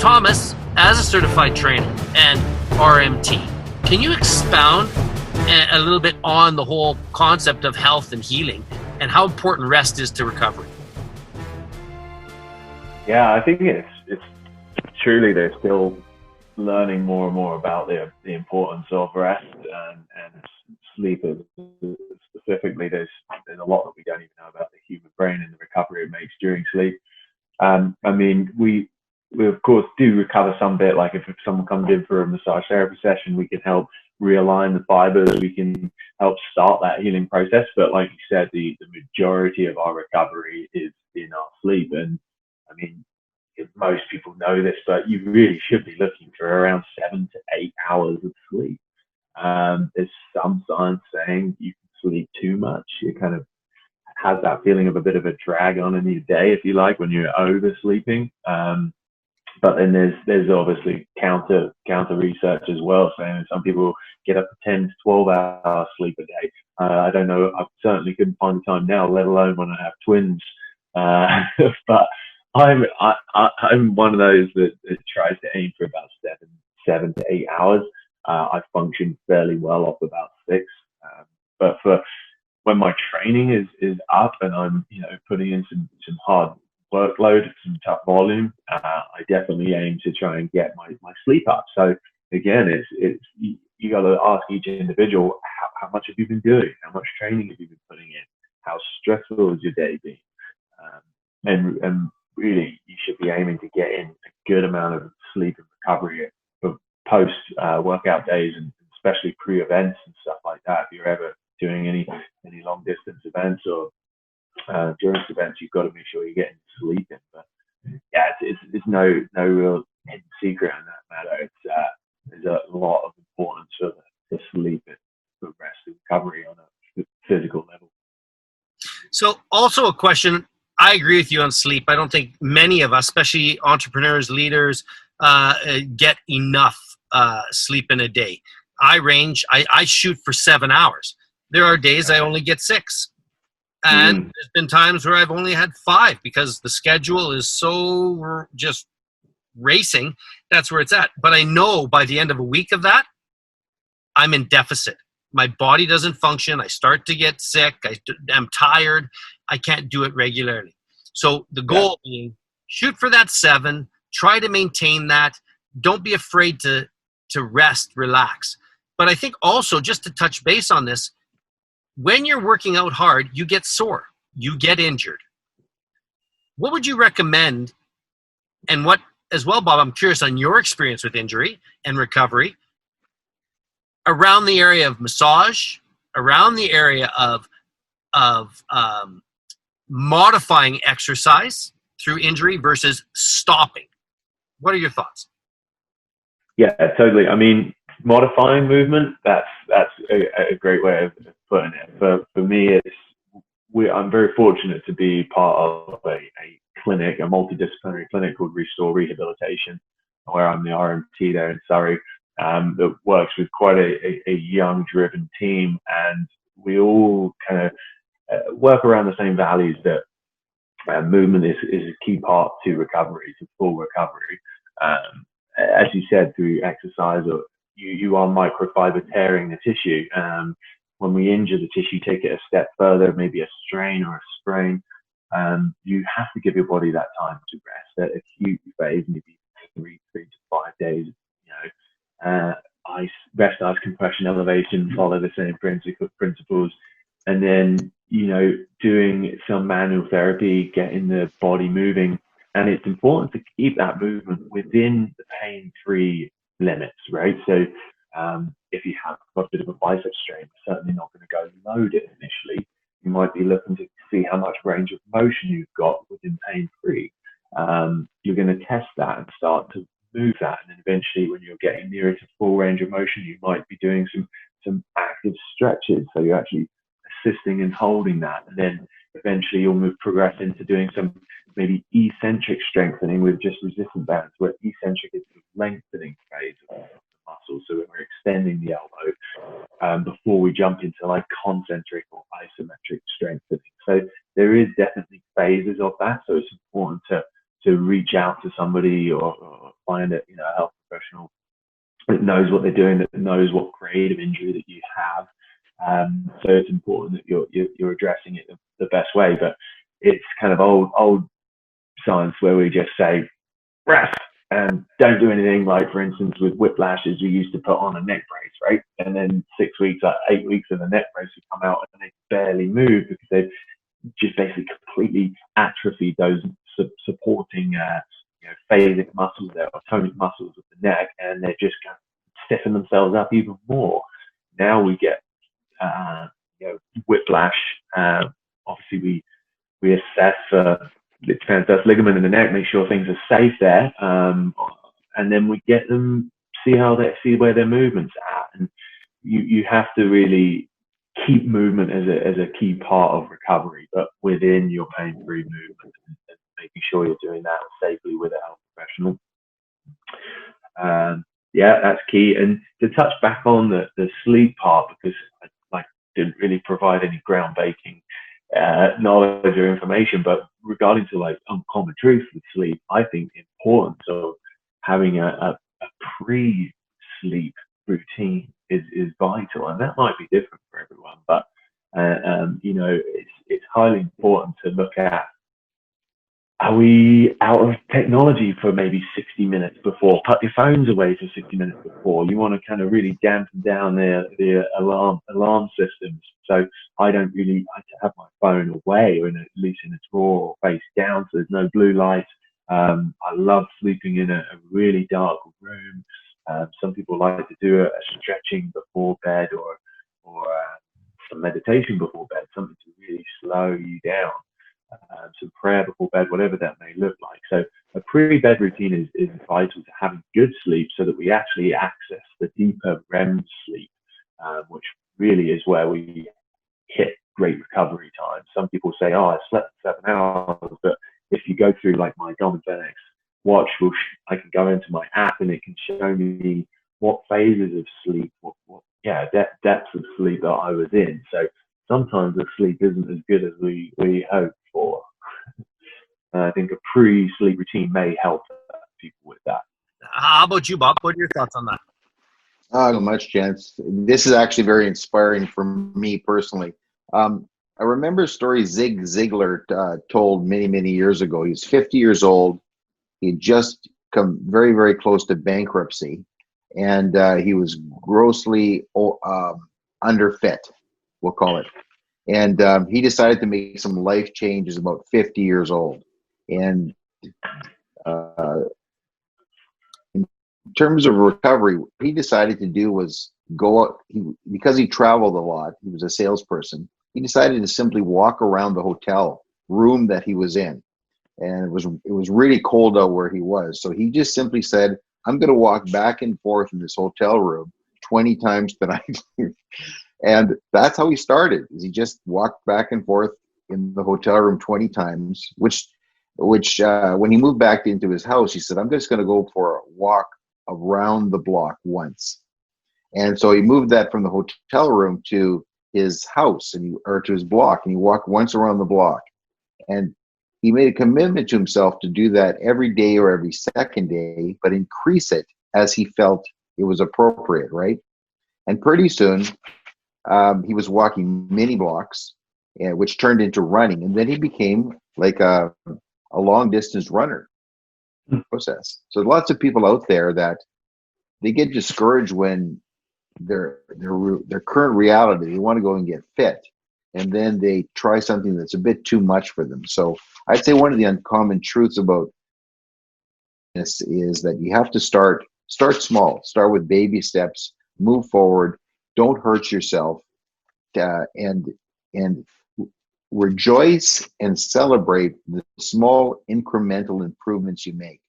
Thomas, as a certified trainer and RMT, can you expound a little bit on the whole concept of health and healing and how important rest is to recovery? Yeah, I think it's truly, they're still learning more and more about the importance of rest and sleep. Specifically, there's a lot that we don't even know about the human brain and the recovery it makes during sleep. I mean, we of course do recover some bit. Like if someone comes in for a massage therapy session, we can help realign the fibers, we can help start that healing process. But like you said, the majority of our recovery is in our sleep. And I mean, most people know this, but you really should be looking for around 7 to 8 hours of sleep. There's some science saying you can sleep too much. It kind of has that feeling of a bit of a drag on in your day, if you like, when you're oversleeping. But then there's obviously counter research as well, saying some people get up to 10 to 12 hours sleep a day. I don't know. I certainly couldn't find the time now, let alone when I have twins. But I'm one of those that tries to aim for about 7 to 8 hours. I function fairly well off about 6. But for when my training is up and I'm putting in some hard workload, some tough volume, I definitely aim to try and get my sleep up. So again, it's you got to ask each individual, how much have you been doing? How much training have you been putting in? How stressful has your day been? And really, you should be aiming to get in a good amount of sleep and recovery for post workout days, and especially pre-events and stuff like that. If you're ever doing any long distance events or endurance events, you've got to make sure you're getting sleep in. But yeah, it's no real hidden secret in that matter. There's a lot of importance for sleep and for rest and recovery on a physical level. So also a question, I agree with you on sleep. I don't think many of us, especially entrepreneurs, leaders, get enough sleep in a day. I shoot for 7 hours. There are days I only get 6. And there's been times where I've only had 5 because the schedule is so just racing. That's where it's at. But I know by the end of a week of that, I'm in deficit. My body doesn't function. I start to get sick. I'm tired. I can't do it regularly. So the goal being, shoot for that 7. Try to maintain that. Don't be afraid to rest, relax. But I think also, just to touch base on this, when you're working out hard, you get sore, you get injured. What would you recommend? And what, as well, Bob, I'm curious on your experience with injury and recovery around the area of massage, around the area of modifying exercise through injury versus stopping. What are your thoughts? Yeah, totally. I mean, modifying movement, that's a great way of putting it. For me, I'm very fortunate to be part of a clinic, a multidisciplinary clinic called Restore Rehabilitation, where I'm the RMT there in Surrey, that works with quite a young, driven team, and we all kind of work around the same values that movement is a key part to recovery, to full recovery. As you said, through exercise, or you are microfiber tearing the tissue. When we injure the tissue, take it a step further, maybe a strain or a sprain, you have to give your body that time to rest. That acute phase, maybe 3 to 5 days. Rest, ice, compression, elevation, follow the same principles, and then doing some manual therapy, getting the body moving. And it's important to keep that movement within the pain-free limits, right? So if you have got a bit of a bicep strain, you're certainly not going to go loaded initially. You might be looking to see how much range of motion you've got within pain-free. You're going to test that and start to move that. And then eventually, when you're getting nearer to full range of motion, you might be doing some active stretches. So you're actually assisting in holding that. And then eventually you'll progress into doing some maybe eccentric strengthening with just resistant bands, where eccentric is the lengthening phase of the muscle. So when we're extending the elbow before we jump into like concentric or isometric strengthening. So there is definitely phases of that. So it's important to reach out to somebody or find it, a health professional that knows what they're doing, that knows what grade of injury that you have. So it's important that you're addressing it the best way. But it's kind of old science where we just say rest and don't do anything. Like, for instance, with whiplashes, we used to put on a neck brace, right? And then 6 weeks, 8 weeks of the neck brace would come out and they barely move because they've just basically completely atrophied those supporting phasic muscles there, or tonic muscles of the neck, and they're just kind of stiffen themselves up even more. Now we get whiplash. Obviously, we assess for the transverse ligament in the neck, make sure things are safe there, and then we get them see where their movement's at. And you have to really keep movement as a key part of recovery, but within your pain-free movement, and making sure you're doing that safely with a health professional. Yeah, that's key. And to touch back on the sleep part, because I didn't really provide any groundbreaking knowledge or information, but regarding to like uncommon truths with sleep, I think the importance of having a pre-sleep routine is vital, and that might be different for everyone, but it's highly important to look at, are we out of technology for maybe 60 minutes before? Put your phones away for 60 minutes before. You want to kind of really dampen down the alarm systems. So I don't really like to have my phone away, or at least in a drawer or face down, so there's no blue light. I love sleeping in a really dark room. Some people like to do a stretching before bed, or some meditation before bed, something to really slow you down. Some prayer before bed, whatever that may look like. So a pre-bed routine is vital to having good sleep, so that we actually access the deeper REM sleep, which really is where we hit great recovery time. Some people say, oh, I slept 7 hours, but if you go through like my Garmin Fenix watch, I can go into my app and it can show me what phases of sleep, depths of sleep that I was in. So sometimes the sleep isn't as good as we hope for. I think a pre-sleep routine may help people with that. How about you, Bob? What are your thoughts on that? Not much, gents. This is actually very inspiring for me personally. I remember a story Zig Ziglar told many, many years ago. He was 50 years old. He had just come very, very close to bankruptcy, and he was grossly underfit, we'll call it. And he decided to make some life changes about 50 years old. And in terms of recovery, what he decided to do was go out. Because he traveled a lot, he was a salesperson. He decided to simply walk around the hotel room that he was in. And it was really cold out where he was. So he just simply said, I'm going to walk back and forth in this hotel room 20 times tonight. And that's how he started. Is he just walked back and forth in the hotel room 20 times, which when he moved back into his house, he said, I'm just going to go for a walk around the block once. And so he moved that from the hotel room to his house or to his block, and he walked once around the block. And he made a commitment to himself to do that every day or every second day, but increase it as he felt it was appropriate, right? And pretty soon, he was walking many blocks, which turned into running. And then he became like a long-distance runner process. So lots of people out there that they get discouraged when their current reality, they want to go and get fit, and then they try something that's a bit too much for them. So I'd say one of the uncommon truths about this is that you have to start small, start with baby steps, move forward, don't hurt yourself, and rejoice and celebrate the small incremental improvements you make.